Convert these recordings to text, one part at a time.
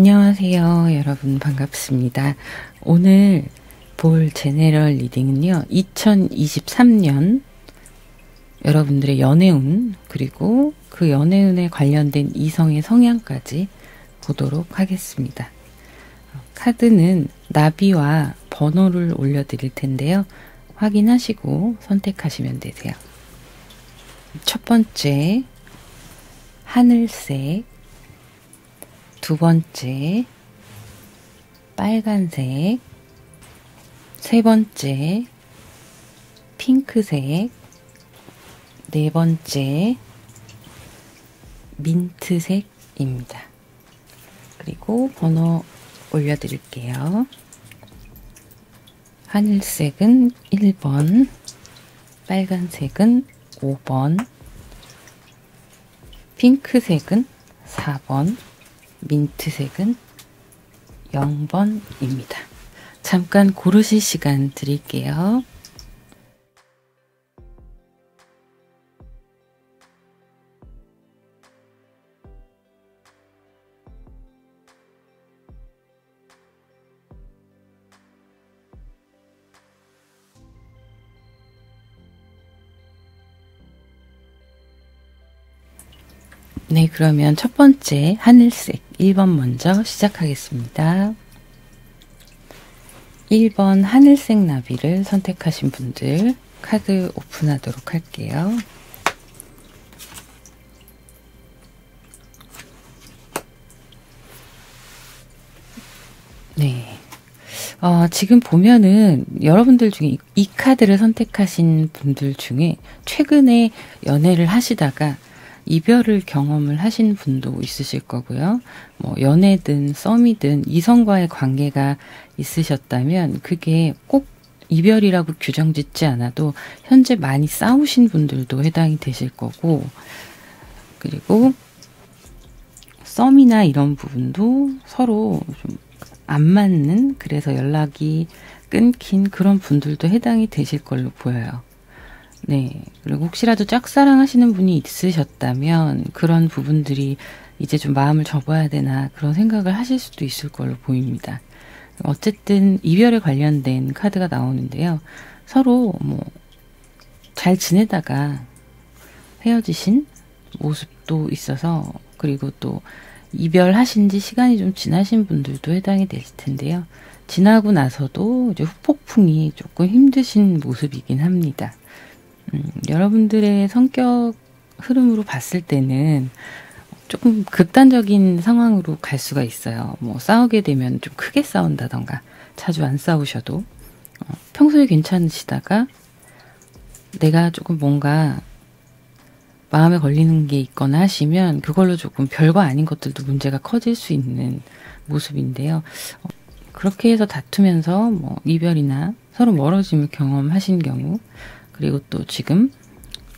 안녕하세요. 여러분 반갑습니다. 오늘 볼 제네럴 리딩은요. 2023년 여러분들의 연애운 그리고 그 연애운에 관련된 이성의 성향까지 보도록 하겠습니다. 카드는 나비와 번호를 올려드릴 텐데요. 확인하시고 선택하시면 되세요. 첫 번째 하늘색, 두 번째 빨간색, 세 번째 핑크색, 네 번째 민트색입니다. 그리고 번호 올려드릴게요. 하늘색은 1번, 빨간색은 5번, 핑크색은 4번, 민트색은 0번입니다. 잠깐 고르실 시간 드릴게요. 네, 그러면 첫 번째 하늘색 1번 먼저 시작하겠습니다. 1번 하늘색 나비를 선택하신 분들 카드 오픈하도록 할게요. 네. 지금 보면은 여러분들 중에 이 카드를 선택하신 분들 중에 최근에 연애를 하시다가 이별을 경험을 하신 분도 있으실 거고요. 뭐 연애든 썸이든 이성과의 관계가 있으셨다면 그게 꼭 이별이라고 규정 짓지 않아도 현재 많이 싸우신 분들도 해당이 되실 거고, 그리고 썸이나 이런 부분도 서로 좀 안 맞는, 그래서 연락이 끊긴 그런 분들도 해당이 되실 걸로 보여요. 네. 그리고 혹시라도 짝사랑 하시는 분이 있으셨다면 그런 부분들이 이제 좀 마음을 접어야 되나 그런 생각을 하실 수도 있을 걸로 보입니다. 어쨌든 이별에 관련된 카드가 나오는데요. 서로 잘 지내다가 헤어지신 모습도 있어서, 그리고 또 이별하신 지 시간이 좀 지나신 분들도 해당이 되실 텐데요. 지나고 나서도 이제 후폭풍이 조금 힘드신 모습이긴 합니다. 여러분들의 성격 흐름으로 봤을 때는 조금 극단적인 상황으로 갈 수가 있어요. 뭐 싸우게 되면 좀 크게 싸운다던가, 자주 안 싸우셔도 평소에 괜찮으시다가 내가 조금 뭔가 마음에 걸리는 게 있거나 하시면 그걸로 조금 별거 아닌 것들도 문제가 커질 수 있는 모습인데요. 그렇게 해서 다투면서 뭐 이별이나 서로 멀어짐을 경험하신 경우, 그리고 또 지금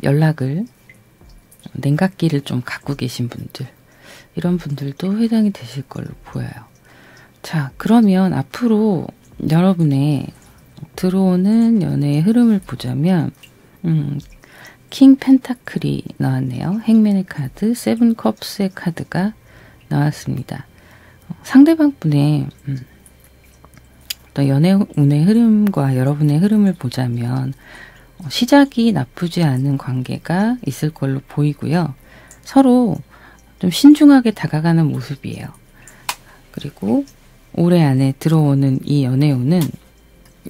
연락을 냉각기를 좀 갖고 계신 분들, 이런 분들도 해당이 되실 걸로 보여요. 자, 그러면 앞으로 여러분의 들어오는 연애의 흐름을 보자면 킹 펜타클이 나왔네요. 행맨의 카드, 세븐 컵스의 카드가 나왔습니다. 상대방 분의 어떤 연애운의 흐름과 여러분의 흐름을 보자면 시작이 나쁘지 않은 관계가 있을 걸로 보이고요. 서로 좀 신중하게 다가가는 모습이에요. 그리고 올해 안에 들어오는 이 연애운은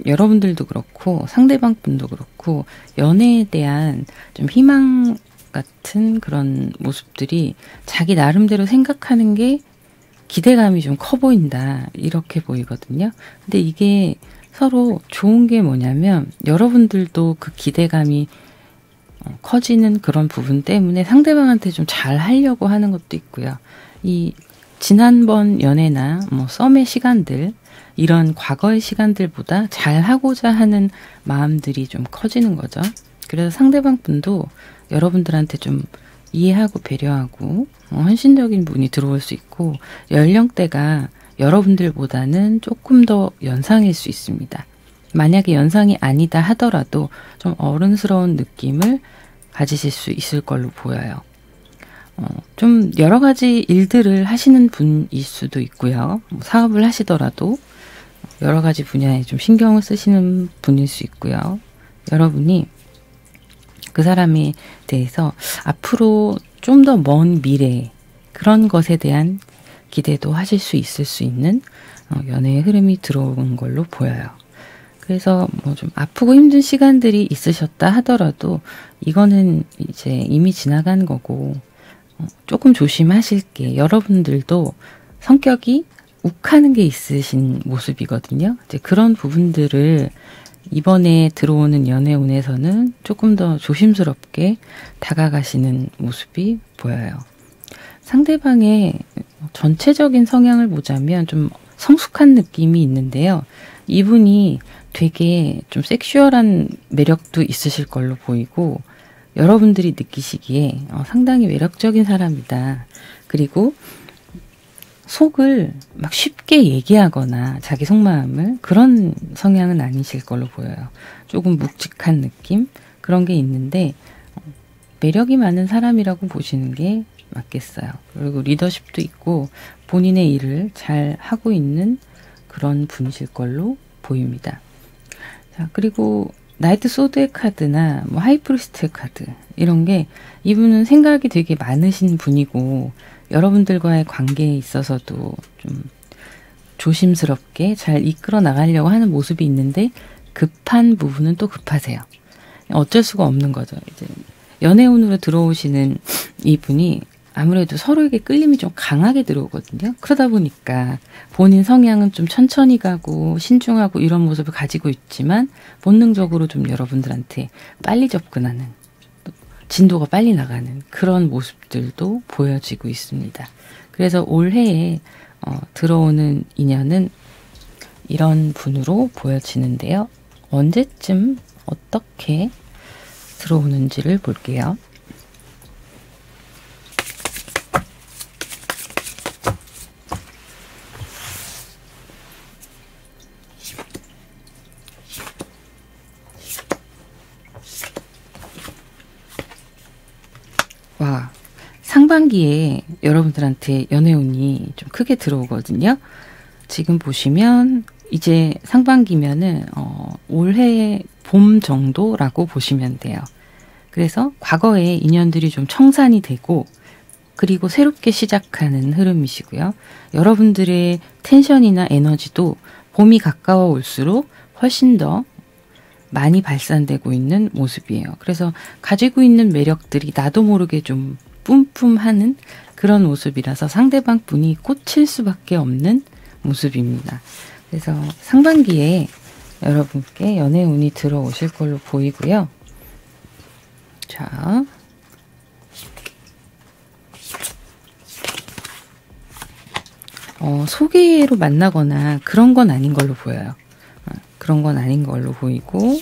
여러분들도 그렇고 상대방 분도 그렇고 연애에 대한 좀 희망 같은 그런 모습들이 자기 나름대로 생각하는 게 기대감이 좀 커 보인다, 이렇게 보이거든요. 근데 이게 서로 좋은 게 뭐냐면 여러분들도 그 기대감이 커지는 그런 부분 때문에 상대방한테 좀 잘 하려고 하는 것도 있고요. 이 지난번 연애나 뭐 썸의 시간들, 이런 과거의 시간들보다 잘 하고자 하는 마음들이 좀 커지는 거죠. 그래서 상대방 분도 여러분들한테 좀 이해하고 배려하고 헌신적인 분이 들어올 수 있고, 연령대가 여러분들보다는 조금 더 연상일 수 있습니다. 만약에 연상이 아니다 하더라도 좀 어른스러운 느낌을 가지실 수 있을 걸로 보여요. 좀 여러 가지 일들을 하시는 분일 수도 있고요. 뭐 사업을 하시더라도 여러 가지 분야에 좀 신경을 쓰시는 분일 수 있고요. 여러분이 그 사람에 대해서 앞으로 좀 더 먼 미래 그런 것에 대한 기대도 하실 수 있을 수 있는 연애의 흐름이 들어온 걸로 보여요. 그래서 뭐 좀 아프고 힘든 시간들이 있으셨다 하더라도 이거는 이제 이미 지나간 거고 조금 조심하실게. 여러분들도 성격이 욱하는 게 있으신 모습이거든요. 이제 그런 부분들을 이번에 들어오는 연애운에서는 조금 더 조심스럽게 다가가시는 모습이 보여요. 상대방의 전체적인 성향을 보자면 좀 성숙한 느낌이 있는데요. 이분이 되게 좀 섹슈얼한 매력도 있으실 걸로 보이고 여러분들이 느끼시기에 상당히 매력적인 사람이다. 그리고 속을 막 쉽게 얘기하거나 자기 속마음을 그런 성향은 아니실 걸로 보여요. 조금 묵직한 느낌? 그런 게 있는데 매력이 많은 사람이라고 보시는 게 맞겠어요. 그리고 리더십도 있고 본인의 일을 잘 하고 있는 그런 분이실 걸로 보입니다. 자, 그리고 나이트 소드의 카드나 뭐 하이프리스트의 카드 이런 게 이분은 생각이 되게 많으신 분이고 여러분들과의 관계에 있어서도 좀 조심스럽게 잘 이끌어 나가려고 하는 모습이 있는데 급한 부분은 또 급하세요. 어쩔 수가 없는 거죠. 이제 연애운으로 들어오시는 이분이 아무래도 서로에게 끌림이 좀 강하게 들어오거든요. 그러다 보니까 본인 성향은 좀 천천히 가고 신중하고 이런 모습을 가지고 있지만 본능적으로 좀 여러분들한테 빨리 접근하는, 진도가 빨리 나가는 그런 모습들도 보여지고 있습니다. 그래서 올해에 들어오는 인연은 이런 분으로 보여지는데요. 언제쯤 어떻게 들어오는지를 볼게요. 와, 상반기에 여러분들한테 연애운이 좀 크게 들어오거든요. 지금 보시면 이제 상반기면은 올해 봄 정도라고 보시면 돼요. 그래서 과거의 인연들이 좀 청산이 되고 그리고 새롭게 시작하는 흐름이시고요. 여러분들의 텐션이나 에너지도 봄이 가까워 올수록 훨씬 더 많이 발산되고 있는 모습이에요. 그래서 가지고 있는 매력들이 나도 모르게 좀 뿜뿜하는 그런 모습이라서 상대방 분이 꽂힐 수밖에 없는 모습입니다. 그래서 상반기에 여러분께 연애운이 들어오실 걸로 보이고요. 자, 소개로 만나거나 그런 건 아닌 걸로 보여요. 그런 건 아닌 걸로 보이고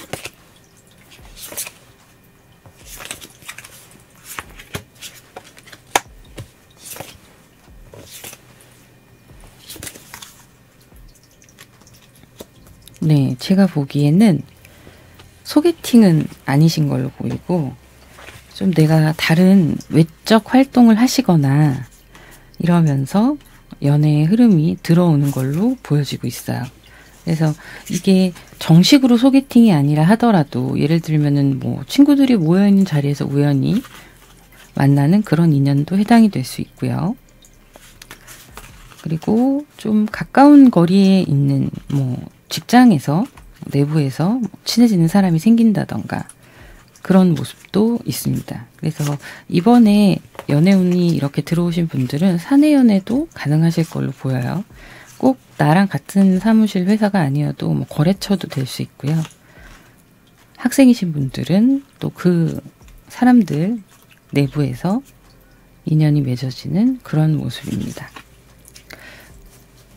네, 제가 보기에는 소개팅은 아니신 걸로 보이고 좀 내가 다른 외적 활동을 하시거나 이러면서 연애의 흐름이 들어오는 걸로 보여지고 있어요. 그래서 이게 정식으로 소개팅이 아니라 하더라도 예를 들면은 뭐 친구들이 모여있는 자리에서 우연히 만나는 그런 인연도 해당이 될 수 있고요. 그리고 좀 가까운 거리에 있는 뭐 직장에서 내부에서 친해지는 사람이 생긴다던가 그런 모습도 있습니다. 그래서 이번에 연애운이 이렇게 들어오신 분들은 사내 연애도 가능하실 걸로 보여요. 꼭 나랑 같은 사무실 회사가 아니어도 뭐 거래처도 될 수 있고요. 학생이신 분들은 또 그 사람들 내부에서 인연이 맺어지는 그런 모습입니다.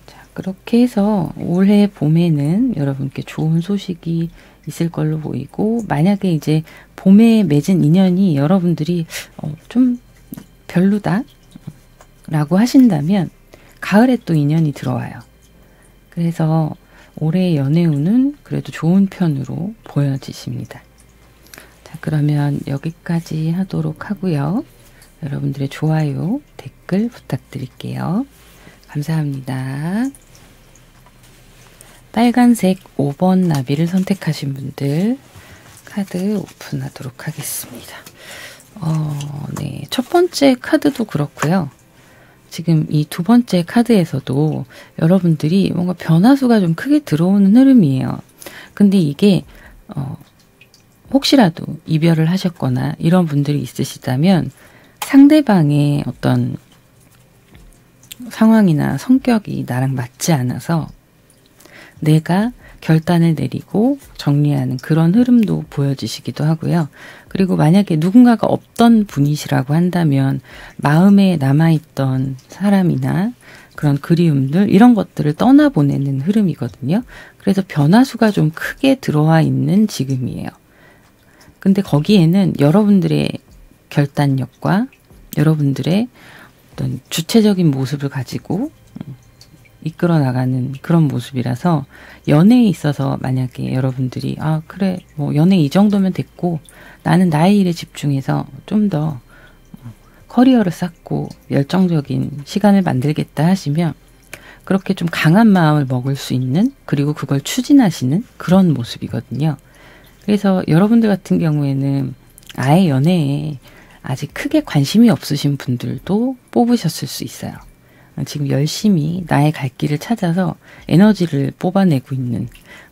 자, 그렇게 해서 올해 봄에는 여러분께 좋은 소식이 있을 걸로 보이고 만약에 이제 봄에 맺은 인연이 여러분들이 좀 별로다 라고 하신다면 가을에 또 인연이 들어와요. 그래서 올해의 연애운은 그래도 좋은 편으로 보여지십니다. 자, 그러면 여기까지 하도록 하고요. 여러분들의 좋아요, 댓글 부탁드릴게요. 감사합니다. 빨간색 5번 나비를 선택하신 분들 카드 오픈하도록 하겠습니다. 네. 첫 번째 카드도 그렇고요. 지금 이 두 번째 카드에서도 여러분들이 뭔가 변화수가 좀 크게 들어오는 흐름이에요. 근데 이게 혹시라도 이별을 하셨거나 이런 분들이 있으시다면 상대방의 어떤 상황이나 성격이 나랑 맞지 않아서 내가 결단을 내리고 정리하는 그런 흐름도 보여지시기도 하고요. 그리고 만약에 누군가가 없던 분이시라고 한다면 마음에 남아있던 사람이나 그런 그리움들 이런 것들을 떠나보내는 흐름이거든요. 그래서 변화수가 좀 크게 들어와 있는 지금이에요. 근데 거기에는 여러분들의 결단력과 여러분들의 어떤 주체적인 모습을 가지고 이끌어 나가는 그런 모습이라서 연애에 있어서 만약에 여러분들이 그래 뭐 연애 이 정도면 됐고 나는 나의 일에 집중해서 좀 더 커리어를 쌓고 열정적인 시간을 만들겠다 하시면 그렇게 좀 강한 마음을 먹을 수 있는 그리고 그걸 추진하시는 그런 모습이거든요. 그래서 여러분들 같은 경우에는 아예 연애에 아직 크게 관심이 없으신 분들도 뽑으셨을 수 있어요. 지금 열심히 나의 갈 길을 찾아서 에너지를 뽑아내고 있는,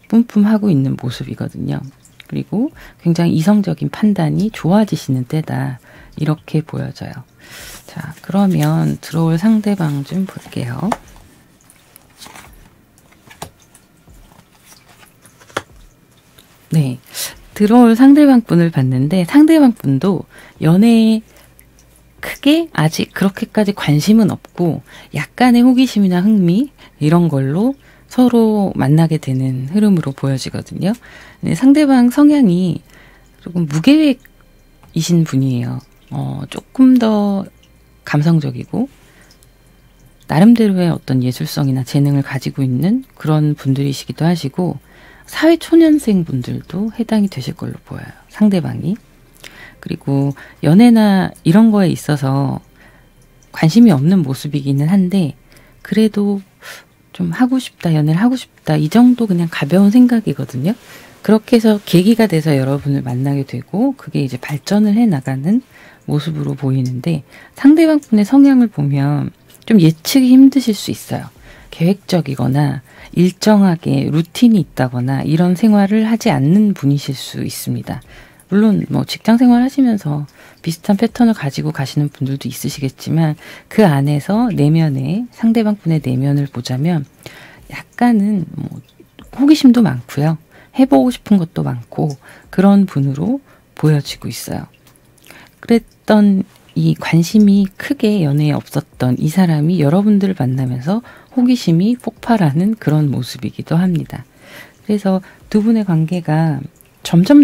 뿜뿜하고 있는 모습이거든요. 그리고 굉장히 이성적인 판단이 좋아지시는 때다. 이렇게 보여져요. 자, 그러면 들어올 상대방 좀 볼게요. 네. 들어올 상대방 분을 봤는데 상대방 분도 연애에 크게 아직 그렇게까지 관심은 없고 약간의 호기심이나 흥미 이런 걸로 서로 만나게 되는 흐름으로 보여지거든요. 상대방 성향이 조금 무계획이신 분이에요. 조금 더 감성적이고 나름대로의 어떤 예술성이나 재능을 가지고 있는 그런 분들이시기도 하시고 사회초년생 분들도 해당이 되실 걸로 보여요. 상대방이. 그리고 연애나 이런 거에 있어서 관심이 없는 모습이기는 한데 그래도 좀 하고 싶다, 연애를 하고 싶다 이 정도 그냥 가벼운 생각이거든요. 그렇게 해서 계기가 돼서 여러분을 만나게 되고 그게 이제 발전을 해나가는 모습으로 보이는데 상대방 분의 성향을 보면 좀 예측이 힘드실 수 있어요. 계획적이거나 일정하게 루틴이 있다거나 이런 생활을 하지 않는 분이실 수 있습니다. 물론 뭐 직장 생활 하시면서 비슷한 패턴을 가지고 가시는 분들도 있으시겠지만 그 안에서 내면의 상대방 분의 내면을 보자면 약간은 뭐 호기심도 많고요. 해보고 싶은 것도 많고 그런 분으로 보여지고 있어요. 그랬던 이 관심이 크게 연애에 없었던 이 사람이 여러분들을 만나면서 호기심이 폭발하는 그런 모습이기도 합니다. 그래서 두 분의 관계가 점점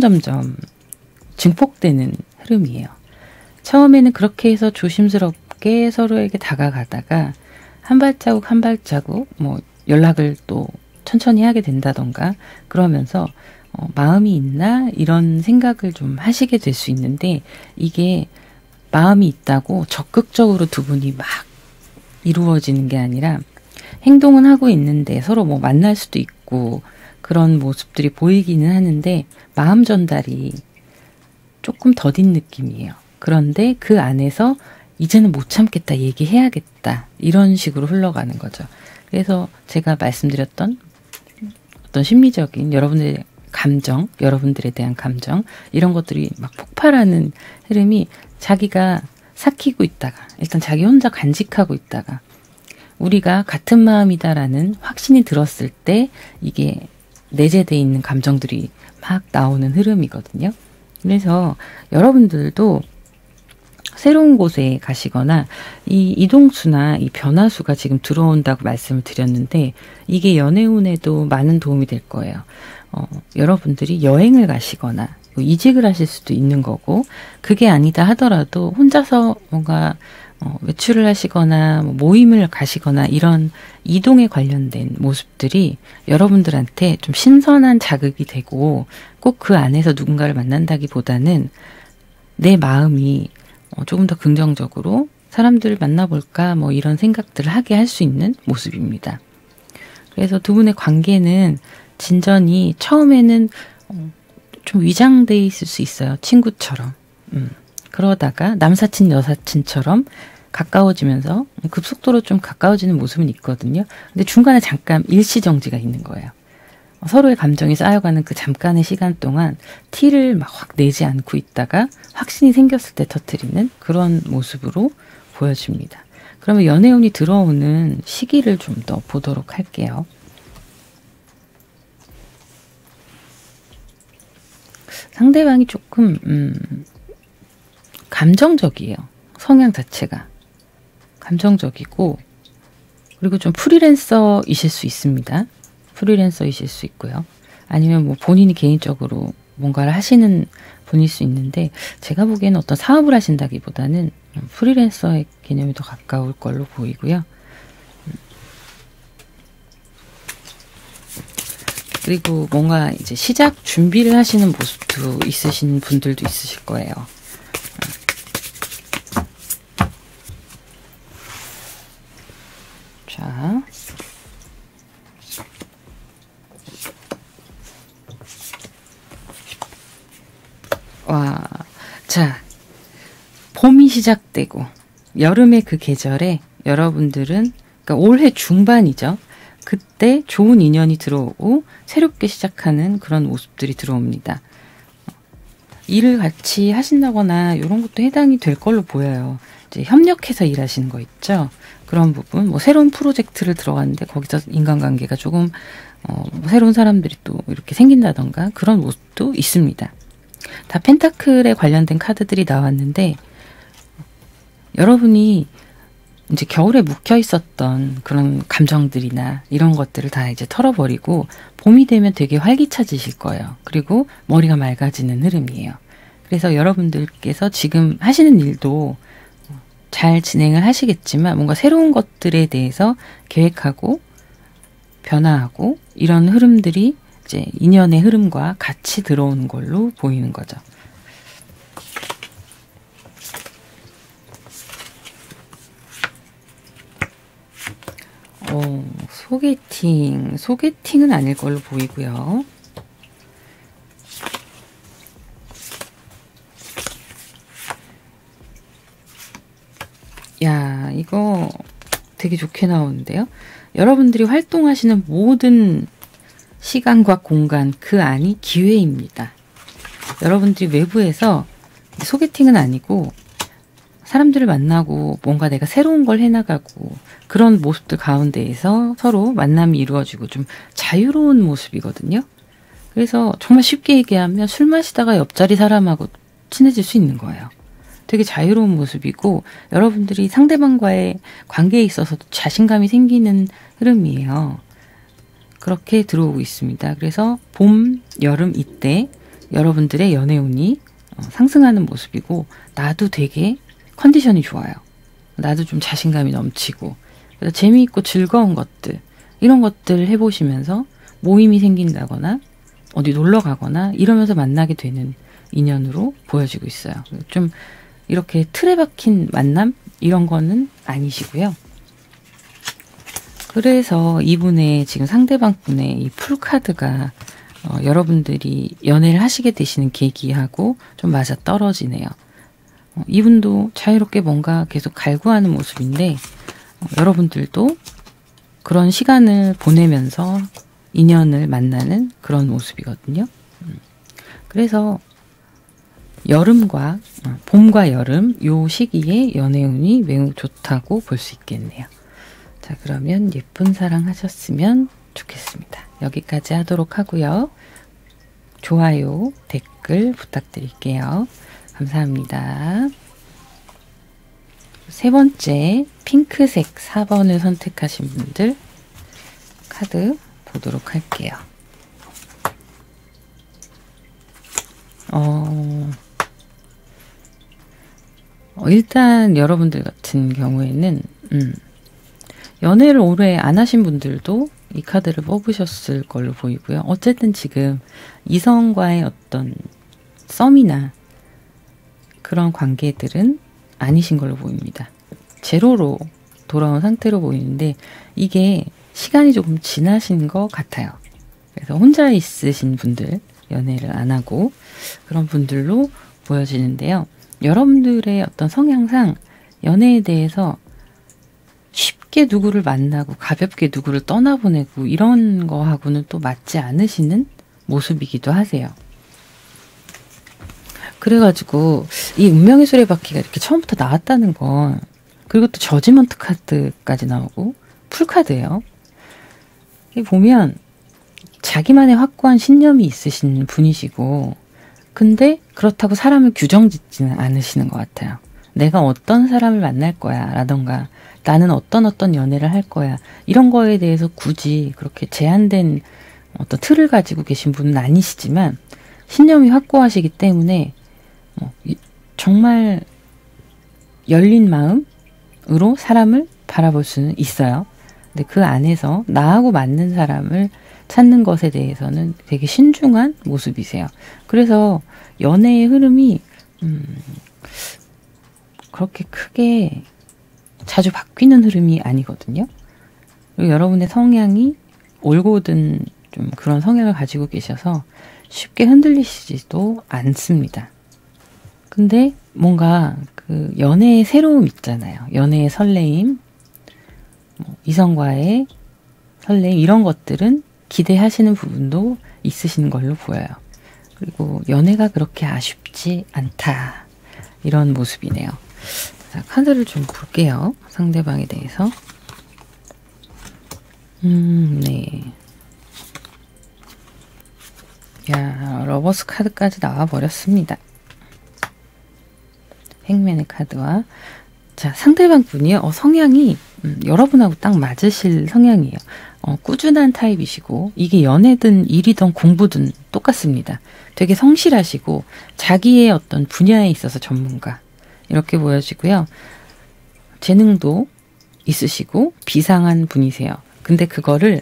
증폭되는 흐름이에요. 처음에는 그렇게 해서 조심스럽게 서로에게 다가가다가 한 발자국 뭐 연락을 또 천천히 하게 된다던가 그러면서 마음이 있나 이런 생각을 좀 하시게 될 수 있는데 이게 마음이 있다고 적극적으로 두 분이 막 이루어지는 게 아니라 행동은 하고 있는데 서로 뭐 만날 수도 있고 그런 모습들이 보이기는 하는데 마음 전달이 조금 더딘 느낌이에요. 그런데 그 안에서 이제는 못 참겠다, 얘기해야겠다 이런 식으로 흘러가는 거죠. 그래서 제가 말씀드렸던 어떤 심리적인 여러분들의 감정, 여러분들에 대한 감정 이런 것들이 막 폭발하는 흐름이 자기가 삭히고 있다가 일단 자기 혼자 간직하고 있다가 우리가 같은 마음이다라는 확신이 들었을 때 이게 내재되어 있는 감정들이 막 나오는 흐름이거든요. 그래서 여러분들도 새로운 곳에 가시거나 이 이동수나 이 변화수가 지금 들어온다고 말씀을 드렸는데 이게 연애운에도 많은 도움이 될 거예요. 여러분들이 여행을 가시거나 이직을 하실 수도 있는 거고 그게 아니다 하더라도 혼자서 뭔가 외출을 하시거나 모임을 가시거나 이런 이동에 관련된 모습들이 여러분들한테 좀 신선한 자극이 되고 꼭 그 안에서 누군가를 만난다기보다는 내 마음이 조금 더 긍정적으로 사람들을 만나볼까 뭐 이런 생각들을 하게 할 수 있는 모습입니다. 그래서 두 분의 관계는 진전이 처음에는 좀 위장돼 있을 수 있어요. 친구처럼. 그러다가 남사친 여사친처럼 가까워지면서 급속도로 좀 가까워지는 모습은 있거든요. 근데 중간에 잠깐 일시정지가 있는 거예요. 서로의 감정이 쌓여가는 그 잠깐의 시간 동안 티를 막 확 내지 않고 있다가 확신이 생겼을 때 터뜨리는 그런 모습으로 보여집니다. 그러면 연애운이 들어오는 시기를 좀 더 보도록 할게요. 상대방이 조금 감정적이에요. 성향 자체가. 감정적이고 그리고 좀 프리랜서이실 수 있습니다. 프리랜서이실 수 있고요. 아니면 뭐 본인이 개인적으로 뭔가를 하시는 분일 수 있는데 제가 보기에는 어떤 사업을 하신다기보다는 프리랜서의 개념이 더 가까울 걸로 보이고요. 그리고 뭔가 이제 시작 준비를 하시는 모습도 있으신 분들도 있으실 거예요. 자. 와. 자. 봄이 시작되고 여름의 그 계절에 여러분들은 그러니까 올해 중반이죠. 그때 좋은 인연이 들어오고 새롭게 시작하는 그런 모습들이 들어옵니다. 일을 같이 하신다거나 이런 것도 해당이 될 걸로 보여요. 이제 협력해서 일하시는 거 있죠. 그런 부분, 뭐 새로운 프로젝트를 들어갔는데 거기서 인간관계가 조금 뭐 새로운 사람들이 또 이렇게 생긴다던가 그런 모습도 있습니다. 다 펜타클에 관련된 카드들이 나왔는데 여러분이 이제 겨울에 묵혀 있었던 그런 감정들이나 이런 것들을 다 이제 털어버리고 봄이 되면 되게 활기차지실 거예요. 그리고 머리가 맑아지는 흐름이에요. 그래서 여러분들께서 지금 하시는 일도 잘 진행을 하시겠지만 뭔가 새로운 것들에 대해서 계획하고 변화하고 이런 흐름들이 이제 인연의 흐름과 같이 들어오는 걸로 보이는 거죠. 소개팅은 아닐 걸로 보이고요. 야, 이거 되게 좋게 나오는데요. 여러분들이 활동하시는 모든 시간과 공간 그 안이 기회입니다. 여러분들이 외부에서 소개팅은 아니고 사람들을 만나고 뭔가 내가 새로운 걸 해나가고 그런 모습들 가운데에서 서로 만남이 이루어지고 좀 자유로운 모습이거든요. 그래서 정말 쉽게 얘기하면 술 마시다가 옆자리 사람하고 친해질 수 있는 거예요. 되게 자유로운 모습이고 여러분들이 상대방과의 관계에 있어서도 자신감이 생기는 흐름이에요. 그렇게 들어오고 있습니다. 그래서 봄, 여름 이때 여러분들의 연애운이 상승하는 모습이고 나도 되게 컨디션이 좋아요. 나도 좀 자신감이 넘치고 그래서 재미있고 즐거운 것들 이런 것들 해보시면서 모임이 생긴다거나 어디 놀러 가거나 이러면서 만나게 되는 인연으로 보여지고 있어요. 좀 이렇게 틀에 박힌 만남 이런 거는 아니시고요. 그래서 이분의 지금 상대방 분의 이 풀카드가 여러분들이 연애를 하시게 되시는 계기하고 좀 맞아 떨어지네요. 이분도 자유롭게 뭔가 계속 갈구하는 모습인데 여러분들도 그런 시간을 보내면서 인연을 만나는 그런 모습이거든요. 그래서 여름과 봄과 여름 요 시기에 연애운이 매우 좋다고 볼 수 있겠네요. 자, 그러면 예쁜 사랑 하셨으면 좋겠습니다. 여기까지 하도록 하고요. 좋아요, 댓글 부탁드릴게요. 감사합니다. 세 번째 핑크색 4번을 선택하신 분들 카드 보도록 할게요. 일단 여러분들 같은 경우에는 연애를 오래 안 하신 분들도 이 카드를 뽑으셨을 걸로 보이고요. 어쨌든 지금 이성과의 어떤 썸이나 그런 관계들은 아니신 걸로 보입니다. 제로로 돌아온 상태로 보이는데 이게 시간이 조금 지나신 것 같아요. 그래서 혼자 있으신 분들, 연애를 안 하고 그런 분들로 보여지는데요. 여러분들의 어떤 성향상 연애에 대해서 쉽게 누구를 만나고 가볍게 누구를 떠나보내고 이런 거하고는 또 맞지 않으시는 모습이기도 하세요. 그래가지고 이 운명의 수레바퀴가 이렇게 처음부터 나왔다는 건, 그리고 또 저지먼트 카드까지 나오고 풀카드예요. 보면 자기만의 확고한 신념이 있으신 분이시고, 근데 그렇다고 사람을 규정짓지는 않으시는 것 같아요. 내가 어떤 사람을 만날 거야 라던가 나는 어떤 연애를 할 거야 이런 거에 대해서 굳이 그렇게 제한된 어떤 틀을 가지고 계신 분은 아니시지만 신념이 확고하시기 때문에 정말 열린 마음으로 사람을 바라볼 수는 있어요. 근데 그 안에서 나하고 맞는 사람을 찾는 것에 대해서는 되게 신중한 모습이세요. 그래서 연애의 흐름이 그렇게 크게 자주 바뀌는 흐름이 아니거든요. 그리고 여러분의 성향이 올곧은 좀 그런 성향을 가지고 계셔서 쉽게 흔들리시지도 않습니다. 근데 뭔가 그 연애의 새로움 있잖아요. 연애의 설레임, 이성과의 설레임 이런 것들은 기대하시는 부분도 있으신 걸로 보여요. 그리고 연애가 그렇게 아쉽지 않다. 이런 모습이네요. 자, 카드를 좀 볼게요. 상대방에 대해서. 네. 야, 러버스 카드까지 나와버렸습니다. 행맨의 카드와. 자, 상대방 분이요. 성향이 여러분하고 딱 맞으실 성향이에요. 꾸준한 타입이시고, 이게 연애든 일이든 공부든 똑같습니다. 되게 성실하시고, 자기의 어떤 분야에 있어서 전문가. 이렇게 보여지고요. 재능도 있으시고, 비상한 분이세요. 근데 그거를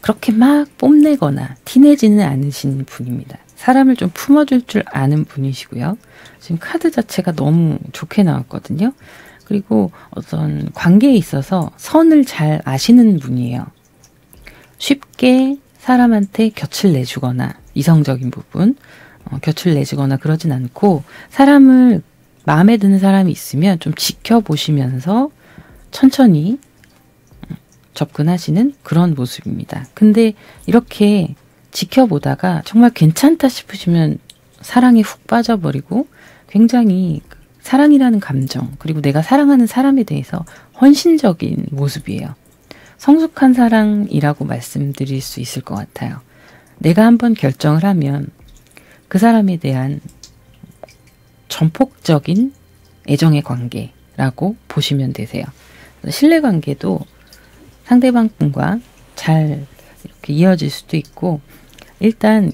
그렇게 막 뽐내거나 티내지는 않으신 분입니다. 사람을 좀 품어줄 줄 아는 분이시고요. 지금 카드 자체가 너무 좋게 나왔거든요. 그리고 어떤 관계에 있어서 선을 잘 아시는 분이에요. 쉽게 사람한테 곁을 내주거나 이성적인 부분 곁을 내주거나 그러진 않고 사람을 마음에 드는 사람이 있으면 좀 지켜보시면서 천천히 접근하시는 그런 모습입니다. 근데 이렇게 지켜보다가 정말 괜찮다 싶으시면 사랑에 훅 빠져버리고 굉장히 사랑이라는 감정 그리고 내가 사랑하는 사람에 대해서 헌신적인 모습이에요. 성숙한 사랑이라고 말씀드릴 수 있을 것 같아요. 내가 한번 결정을 하면 그 사람에 대한 전폭적인 애정의 관계라고 보시면 되세요. 신뢰관계도 상대방 분과 잘 이렇게 이어질 수도 있고 일단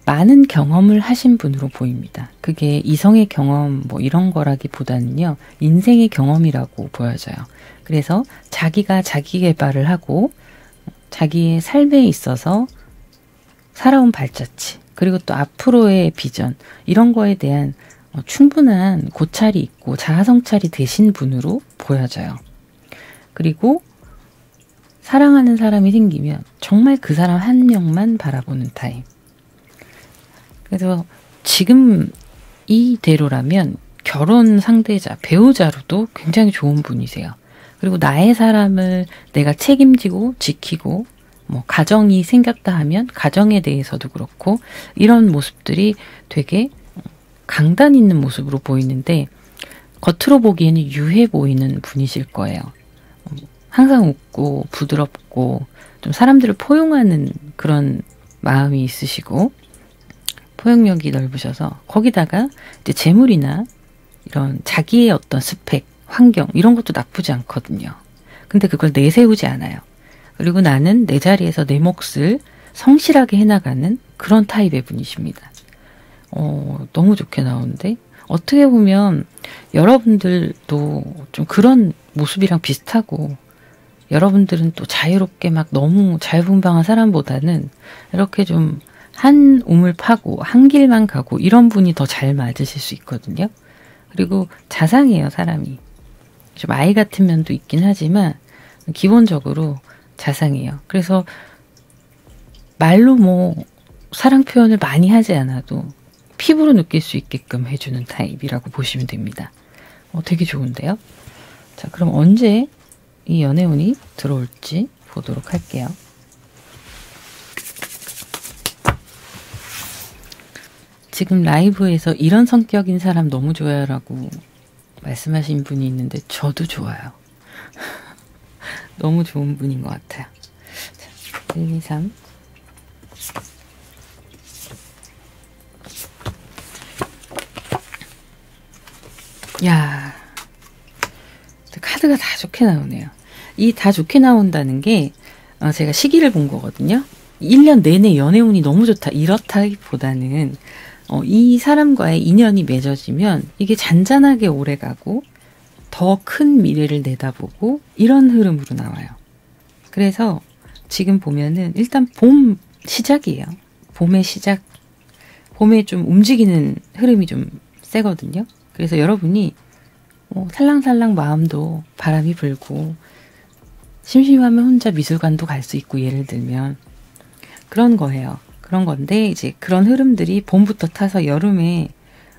많은 경험을 하신 분으로 보입니다. 그게 이성의 경험 뭐 이런 거라기보다는요. 인생의 경험이라고 보여져요. 그래서 자기가 자기 개발을 하고 자기의 삶에 있어서 살아온 발자취 그리고 또 앞으로의 비전 이런 거에 대한 충분한 고찰이 있고 자아성찰이 되신 분으로 보여져요. 그리고 사랑하는 사람이 생기면 정말 그 사람 한 명만 바라보는 타입. 그래서 지금 이대로라면 결혼 상대자, 배우자로도 굉장히 좋은 분이세요. 그리고 나의 사람을 내가 책임지고 지키고 뭐 가정이 생겼다 하면 가정에 대해서도 그렇고 이런 모습들이 되게 강단 있는 모습으로 보이는데 겉으로 보기에는 유해 보이는 분이실 거예요. 항상 웃고 부드럽고 좀 사람들을 포용하는 그런 마음이 있으시고 포용력이 넓으셔서 거기다가 이제 재물이나 이런 자기의 어떤 스펙, 환경 이런 것도 나쁘지 않거든요. 근데 그걸 내세우지 않아요. 그리고 나는 내 자리에서 내 몫을 성실하게 해나가는 그런 타입의 분이십니다. 너무 좋게 나오는데 어떻게 보면 여러분들도 좀 그런 모습이랑 비슷하고 여러분들은 또 자유롭게 막 너무 자유분방한 사람보다는 이렇게 좀 한 우물 파고 한 길만 가고 이런 분이 더 잘 맞으실 수 있거든요. 그리고 자상해요, 사람이. 좀 아이 같은 면도 있긴 하지만 기본적으로 자상해요. 그래서 말로 뭐 사랑 표현을 많이 하지 않아도 피부로 느낄 수 있게끔 해주는 타입이라고 보시면 됩니다. 되게 좋은데요? 자, 그럼 언제 이 연애운이 들어올지 보도록 할게요. 지금 라이브에서 이런 성격인 사람 너무 좋아요 라고 말씀하신 분이 있는데 저도 좋아요. 너무 좋은 분인 것 같아요. 자, 1, 2, 3 야, 카드가 다 좋게 나오네요. 이 다 좋게 나온다는 게 제가 시기를 본 거거든요. 1년 내내 연애운이 너무 좋다 이렇다기보다는 이 사람과의 인연이 맺어지면 이게 잔잔하게 오래가고 더 큰 미래를 내다보고 이런 흐름으로 나와요. 그래서 지금 보면은 일단 봄 시작이에요. 봄의 시작. 봄에 좀 움직이는 흐름이 좀 세거든요. 그래서 여러분이 살랑살랑 마음도 바람이 불고 심심하면 혼자 미술관도 갈 수 있고 예를 들면 그런 거예요. 그런 건데 이제 그런 흐름들이 봄부터 타서 여름에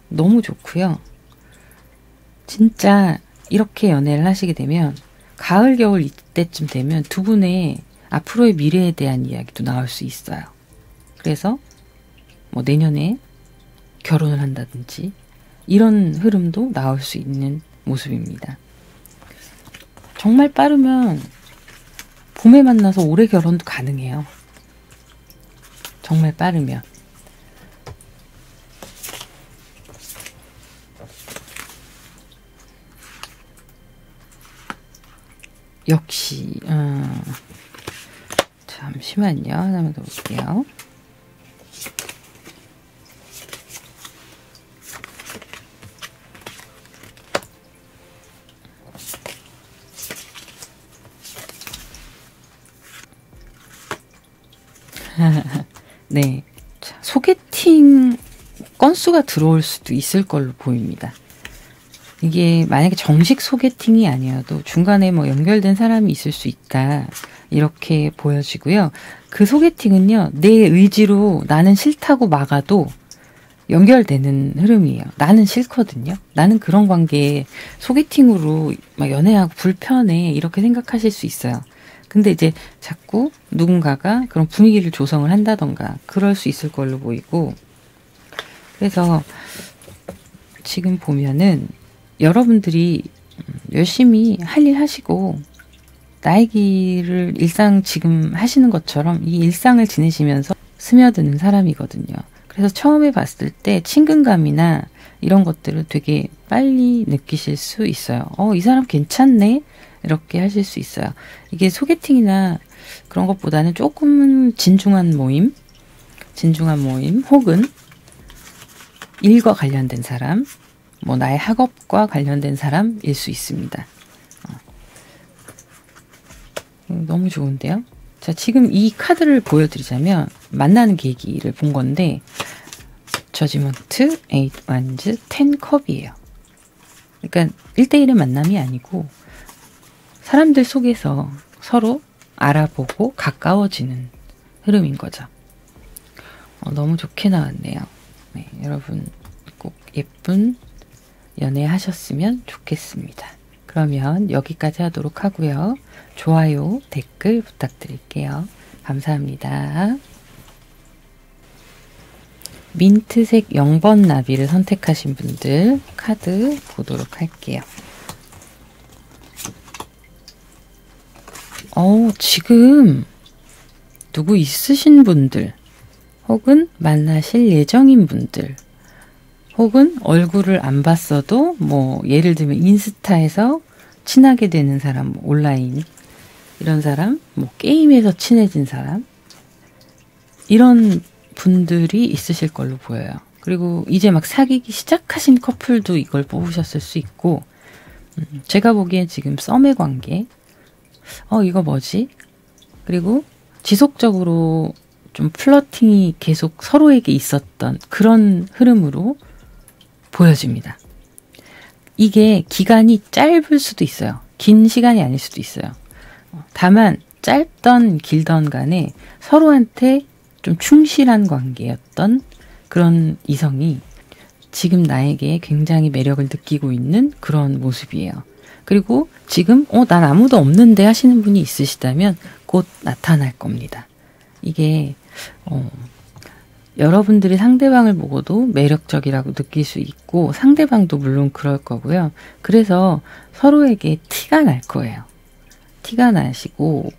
너무 좋고요. 진짜 이렇게 연애를 하시게 되면 가을, 겨울 이때쯤 되면 두 분의 앞으로의 미래에 대한 이야기도 나올 수 있어요. 그래서 뭐 내년에 결혼을 한다든지 이런 흐름도 나올 수 있는 모습입니다. 정말 빠르면 봄에 만나서 올해 결혼도 가능해요. 정말 빠르면. 역시 잠시만요. 하나만 더 볼게요. 네, 자, 소개팅 건수가 들어올 수도 있을 걸로 보입니다. 이게 만약에 정식 소개팅이 아니어도 중간에 뭐 연결된 사람이 있을 수 있다 이렇게 보여지고요. 그 소개팅은요, 내 의지로 나는 싫다고 막아도 연결되는 흐름이에요. 나는 싫거든요. 나는 그런 관계에 소개팅으로 막 연애하고 불편해 이렇게 생각하실 수 있어요. 근데 이제 자꾸 누군가가 그런 분위기를 조성을 한다던가 그럴 수 있을 걸로 보이고, 그래서 지금 보면은 여러분들이 열심히 할 일 하시고 나의 길을 일상 지금 하시는 것처럼 이 일상을 지내시면서 스며드는 사람이거든요. 그래서 처음에 봤을 때 친근감이나 이런 것들을 되게 빨리 느끼실 수 있어요. 이 사람 괜찮네? 이렇게 하실 수 있어요. 이게 소개팅이나 그런 것보다는 조금은 진중한 모임 혹은 일과 관련된 사람, 뭐 나의 학업과 관련된 사람일 수 있습니다. 너무 좋은데요? 자, 지금 이 카드를 보여드리자면 만나는 계기를 본 건데 저지먼트, 8 완즈, 10 컵이에요. 그러니까 1대1의 만남이 아니고 사람들 속에서 서로 알아보고 가까워지는 흐름인 거죠. 너무 좋게 나왔네요. 네, 여러분 꼭 예쁜 연애하셨으면 좋겠습니다. 그러면 여기까지 하도록 하고요. 좋아요, 댓글 부탁드릴게요. 감사합니다. 민트색 0번 나비를 선택하신 분들 카드 보도록 할게요. 지금 누구 있으신 분들 혹은 만나실 예정인 분들 혹은 얼굴을 안 봤어도 뭐 예를 들면 인스타에서 친하게 되는 사람, 온라인 이런 사람, 뭐 게임에서 친해진 사람 이런 분들이 있으실 걸로 보여요. 그리고 이제 막 사귀기 시작하신 커플도 이걸 뽑으셨을 수 있고, 제가 보기엔 지금 썸의 관계, 이거 뭐지? 그리고 지속적으로 좀 플러팅이 계속 서로에게 있었던 그런 흐름으로 보여집니다. 이게 기간이 짧을 수도 있어요. 긴 시간이 아닐 수도 있어요. 다만 짧던 길던 간에 서로한테 좀 충실한 관계였던 그런 이성이 지금 나에게 굉장히 매력을 느끼고 있는 그런 모습이에요. 그리고 지금 난 아무도 없는데 하시는 분이 있으시다면 곧 나타날 겁니다. 이게 여러분들이 상대방을 보고도 매력적이라고 느낄 수 있고 상대방도 물론 그럴 거고요. 그래서 서로에게 티가 날 거예요. 티가 나시고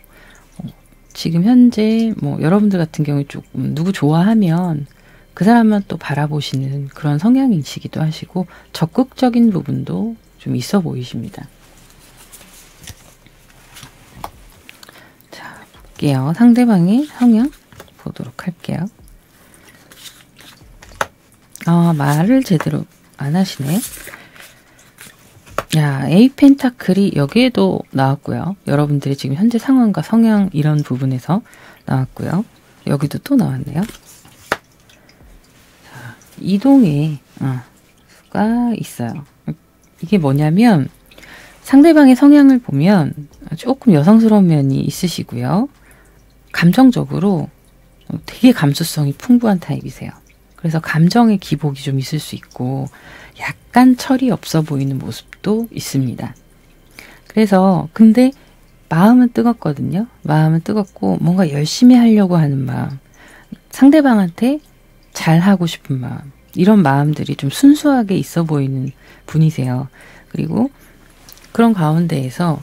지금 현재 뭐 여러분들 같은 경우에 조금 누구 좋아하면 그 사람만 또 바라보시는 그런 성향이시기도 하시고 적극적인 부분도 좀 있어 보이십니다. 자, 볼게요. 상대방의 성향 보도록 할게요. 말을 제대로 안 하시네. 야, 에이 펜타클이 여기에도 나왔고요. 여러분들이 지금 현재 상황과 성향 이런 부분에서 나왔고요. 여기도 또 나왔네요. 자, 이동의 가 있어요. 이게 뭐냐면 상대방의 성향을 보면 조금 여성스러운 면이 있으시고요. 감정적으로 되게 감수성이 풍부한 타입이세요. 그래서 감정의 기복이 좀 있을 수 있고 약간 철이 없어 보이는 모습도 있습니다. 그래서 근데 마음은 뜨겁거든요. 마음은 뜨겁고 뭔가 열심히 하려고 하는 마음, 상대방한테 잘하고 싶은 마음, 이런 마음들이 좀 순수하게 있어 보이는 분이세요. 그리고 그런 가운데에서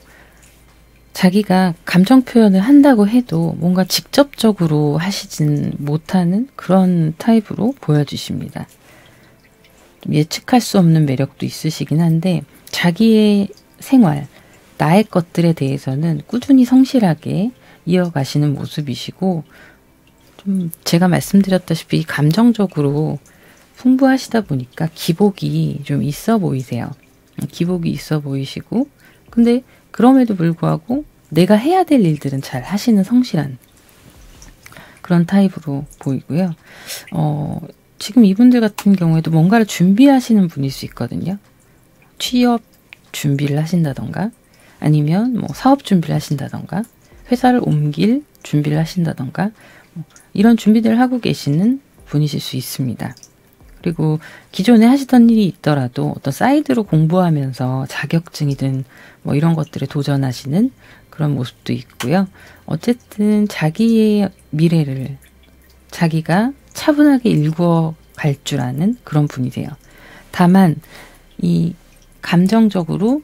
자기가 감정 표현을 한다고 해도 뭔가 직접적으로 하시진 못하는 그런 타입으로 보여주십니다. 좀 예측할 수 없는 매력도 있으시긴 한데 자기의 생활, 나의 것들에 대해서는 꾸준히 성실하게 이어가시는 모습이시고 좀 제가 말씀드렸다시피 감정적으로 풍부하시다 보니까 기복이 좀 있어 보이세요. 기복이 있어 보이시고 근데 그럼에도 불구하고 내가 해야 될 일들은 잘 하시는 성실한 그런 타입으로 보이고요. 지금 이분들 같은 경우에도 뭔가를 준비하시는 분일 수 있거든요. 취업 준비를 하신다던가 아니면 뭐 사업 준비를 하신다던가 회사를 옮길 준비를 하신다던가 이런 준비들을 하고 계시는 분이실 수 있습니다. 그리고 기존에 하시던 일이 있더라도 어떤 사이드로 공부하면서 자격증이든 뭐 이런 것들에 도전하시는 그런 모습도 있고요. 어쨌든 자기의 미래를 자기가 차분하게 일구어 갈 줄 아는 그런 분이세요. 다만 이 감정적으로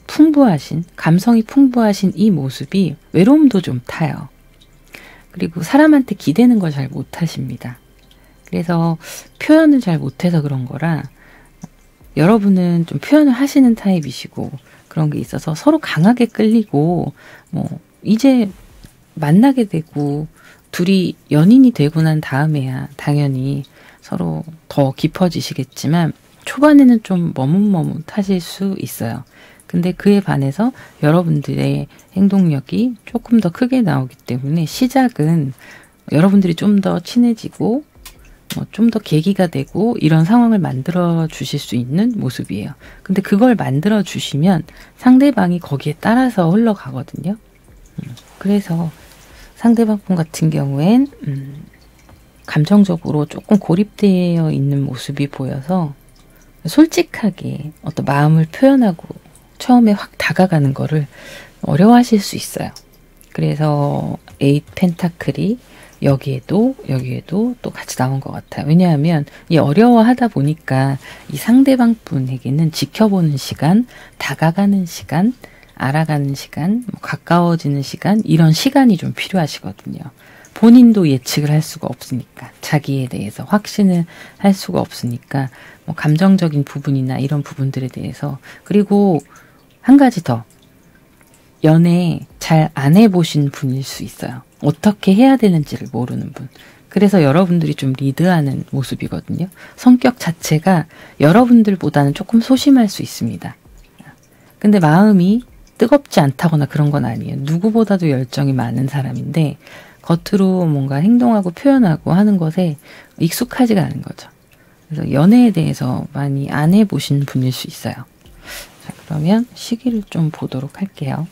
풍부하신, 감성이 풍부하신 이 모습이 외로움도 좀 타요. 그리고 사람한테 기대는 걸 잘 못하십니다. 그래서 표현을 잘 못해서 그런 거라 여러분은 좀 표현을 하시는 타입이시고 그런 게 있어서 서로 강하게 끌리고 뭐 이제 만나게 되고 둘이 연인이 되고 난 다음에야 당연히 서로 더 깊어지시겠지만 초반에는 좀 머뭇머뭇하실 수 있어요. 근데 그에 반해서 여러분들의 행동력이 조금 더 크게 나오기 때문에 시작은 여러분들이 좀 더 친해지고 좀 더 계기가 되고 이런 상황을 만들어 주실 수 있는 모습이에요. 근데 그걸 만들어 주시면 상대방이 거기에 따라서 흘러가거든요. 그래서 상대방 분 같은 경우엔 감정적으로 조금 고립되어 있는 모습이 보여서 솔직하게 어떤 마음을 표현하고 처음에 확 다가가는 거를 어려워하실 수 있어요. 그래서 에잇 펜타클이 여기에도 또 같이 나온 것 같아요. 왜냐하면 이 어려워하다 보니까 이 상대방 분에게는 지켜보는 시간, 다가가는 시간, 알아가는 시간, 가까워지는 시간 이런 시간이 좀 필요하시거든요. 본인도 예측을 할 수가 없으니까 자기에 대해서 확신을 할 수가 없으니까 감정적인 부분이나 이런 부분들에 대해서 그리고 한 가지 더 연애 잘 안 해보신 분일 수 있어요. 어떻게 해야 되는지를 모르는 분. 그래서 여러분들이 좀 리드하는 모습이거든요. 성격 자체가 여러분들보다는 조금 소심할 수 있습니다. 근데 마음이 뜨겁지 않다거나 그런 건 아니에요. 누구보다도 열정이 많은 사람인데 겉으로 뭔가 행동하고 표현하고 하는 것에 익숙하지가 않은 거죠. 그래서 연애에 대해서 많이 안 해보신 분일 수 있어요. 그러면 시기를 좀 보도록 할게요.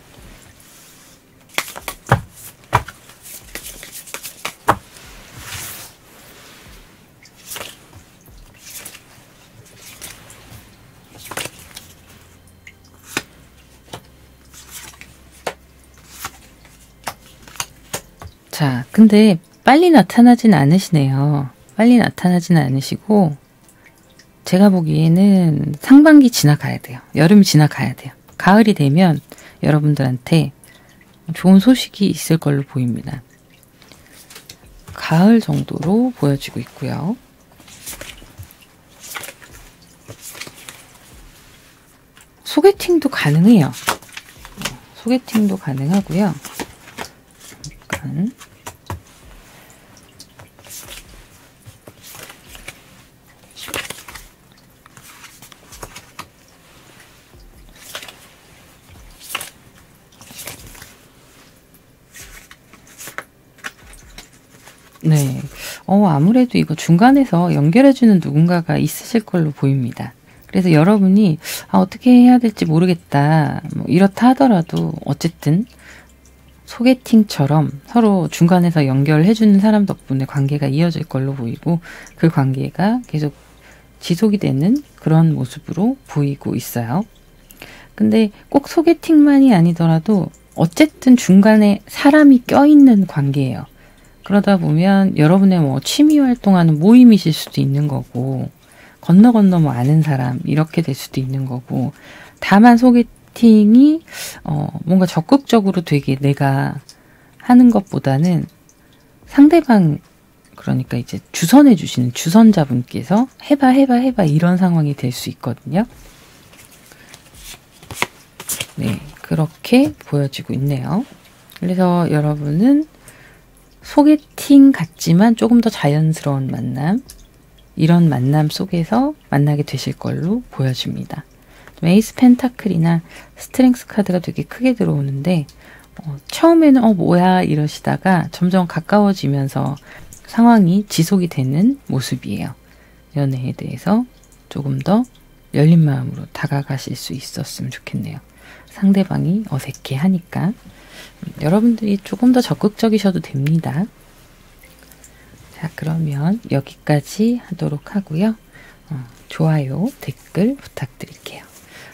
자, 근데 빨리 나타나진 않으시네요. 빨리 나타나진 않으시고 제가 보기에는 상반기 지나가야 돼요. 여름이 지나가야 돼요. 가을이 되면 여러분들한테 좋은 소식이 있을 걸로 보입니다. 가을 정도로 보여지고 있고요. 소개팅도 가능해요. 소개팅도 가능하고요. 잠깐. 네. 아무래도 이거 중간에서 연결해주는 누군가가 있으실 걸로 보입니다. 그래서 여러분이 어떻게 해야 될지 모르겠다. 뭐 이렇다 하더라도 어쨌든 소개팅처럼 서로 중간에서 연결해주는 사람 덕분에 관계가 이어질 걸로 보이고 그 관계가 계속 지속이 되는 그런 모습으로 보이고 있어요. 근데 꼭 소개팅만이 아니더라도 어쨌든 중간에 사람이 껴있는 관계예요. 그러다 보면 여러분의 뭐 취미 활동하는 모임이실 수도 있는 거고 건너 뭐 아는 사람 이렇게 될 수도 있는 거고 다만 소개팅이 뭔가 적극적으로 되게 내가 하는 것보다는 상대방 그러니까 이제 주선해 주시는 주선자분께서 해봐 이런 상황이 될 수 있거든요. 네, 그렇게 보여지고 있네요. 그래서 여러분은 소개팅 같지만 조금 더 자연스러운 만남, 이런 만남 속에서 만나게 되실 걸로 보여집니다. 에이스 펜타클이나 스트렝스 카드가 되게 크게 들어오는데 처음에는 뭐야 이러시다가 점점 가까워지면서 상황이 지속이 되는 모습이에요. 연애에 대해서 조금 더 열린 마음으로 다가가실 수 있었으면 좋겠네요. 상대방이 어색해 하니까 여러분들이 조금 더 적극적이셔도 됩니다. 자, 그러면 여기까지 하도록 하고요. 좋아요, 댓글 부탁드릴게요.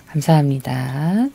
감사합니다.